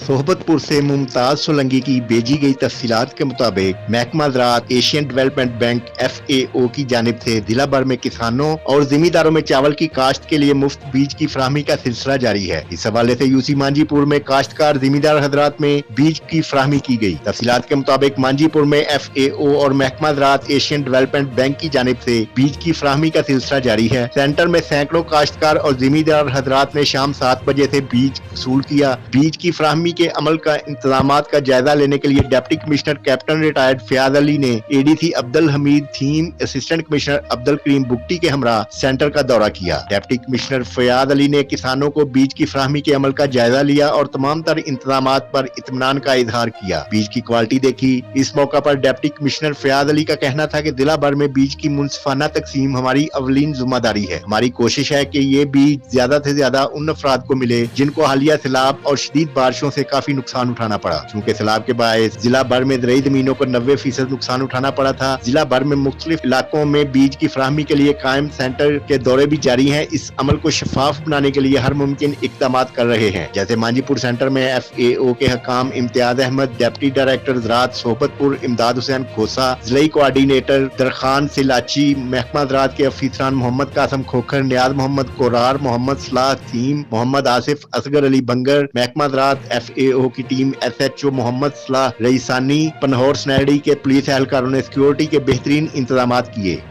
सोहबतपुर से मुमताज सोलंकी की भेजी गई तफसीलात के मुताबिक महकमा ज़राअत एशियन डेवलपमेंट बैंक FAO की जानिब से जिला भर में किसानों और जिमीदारों में चावल की काश्त के लिए मुफ्त बीज की फराहमी का सिलसिला जारी है। इस हवाले से यूसी मांझीपुर में काश्तकार जिमीदार हजरात में बीज की फराहमी की गई। तफसीलात के मुताबिक मांझीपुर में FAO और महकमा ज़राअत एशियन डेवलपमेंट बैंक की जानिब से बीज की फराहमी का सिलसिला जारी है। सेंटर में सैकड़ों काश्तकार और जिमीदार हजरात ने शाम 7 बजे से बीज वसूल किया। बीज की फराहमी के अमल का इंतजामात का जायजा लेने के लिए deputy commissioner captain retired Fayyaz Ali ने ADC अब्दुल हमीद थीम, असिस्टेंट कमिश्नर अब्दुल करीम बुगटी के हमरा सेंटर का दौरा किया। डिप्टी कमिश्नर फयाज अली ने किसानों को बीज की फराहमी के अमल का जायजा लिया और तमाम तर इंतजामात पर इत्मीनान का इजहार किया। बीज की क्वालिटी देखी। इस मौका पर डिप्टी कमिश्नर फयाज अली का कहना था कि जिला भर में बीज की मुनसिफाना तकसीम हमारी अवलीन जिम्मेदारी है। हमारी कोशिश है कि ये बीज ज्यादा से ज्यादा उन अफराद को मिले जिनको हालिया सैलाब और शदीद बारिशों से काफी नुकसान उठाना पड़ा। क्योंकि सैलाब के बायस जिला भर में ज़रई जमीनों को 90% नुकसान उठाना पड़ा था। जिला भर में मुख्तलिफ इलाकों में बीज की फराहमी के लिए कायम सेंटर के दौरे भी जारी हैं। इस अमल को शफाफ बनाने के लिए हर मुमकिन इक़दाम कर रहे हैं। जैसे मांझीपुर सेंटर में FAO के हकाम इम्तियाज अहमद, डिप्टी डायरेक्टर ज़राअत सोहबतपुर इमदाद हुसैन खोसा, ज़िलाई कोऑर्डिनेटर दरखान सिलाची, महकमा ज़राअत के अफसरान मोहम्मद कासम खोखर, नियाज मोहम्मद कोरार, मोहम्मद सलाह थीम, मोहम्मद आसिफ, असगर अली बंगर, महकमा ज़राअत FAO की टीम, SHO मोहम्मद सलाह रईसानी, पनहौर स्नैडी के पुलिस एहलकारों ने सिक्योरिटी के बेहतरीन इंतजाम किए।